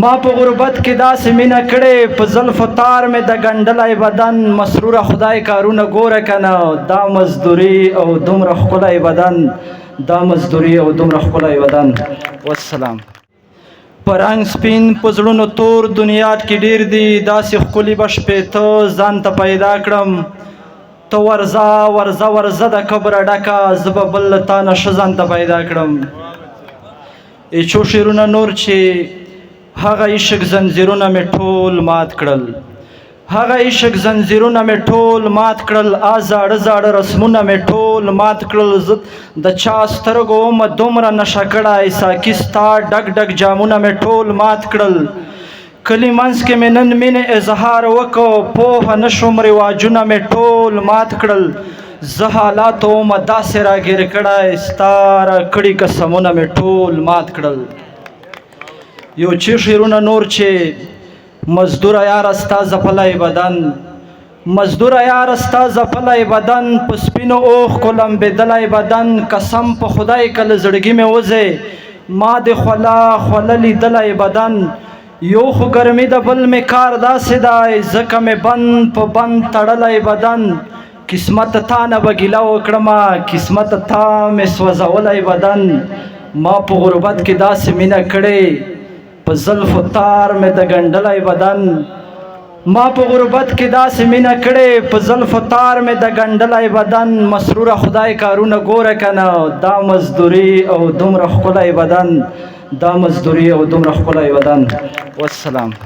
ما په غربت کې داسې مینه کړې په زلفو تار مې د ګنډلی بدن مسروره خدای کارونه ګوره کنه دا مزدوري او دومره ښکلی بدن دا مزدوري او دومره ښکلی بدن والسلام. په رنګ سپین په زړونو تور دنیا کې ډېر دي داسې ښکلي به شپېته ځان ته پیدا کړم ته ورځه ورځه ورځه د کبره ډکه زه به بل له تا نه ښه ځان ته پیدا کړم. ای څو شعرونه نور چې هغه عشق زنځیرونه مې ټول مات کړل هغه عشق زنځیرونه مې ټول مات کړل زاړه زاړه رسمونه مې ټول مات کړل زه د چا سترګو ومه دومره نشه کړی ساقي ستا ډک ډک جامونه مې ټول مات کړل کلي منځ کې مې نن مینې اظهار وکړو پوهه نه شوم رواجونه مې ټول مات کړل زه حالاتو ومه داسې راګیر کړی ستا راکړي قسمونه مې ټول مات کړل. یو چې شعرونه نور چې مزدوره یاره ستا ځپلی بدن مزدوره یاره ستا ځپلی بدن په سپینو اوښکو لمبېدلی بدن قسم په خدای کله زړګي مې وځې ما د خوله خوله لیدلی بدن یو خو ګرمي د بل مې کار داسې دی ځکه مې بند په بند تړلی بدن قسمت تا نه به ګیله وکړمه قسمت تا مې سوځولی بدن ما په غربت کې داسې مینه کړې په زلفو تار مې د ګنډلی بدن ما په غربت کې داسې مینه کړې په زلفو تار مې د ګنډلی بدن مسروره خدای کارونه ګوره کنه دا مزدوري او دومره ښکلی بدن دا مزدوري او دومره ښکلی بدن والسلام.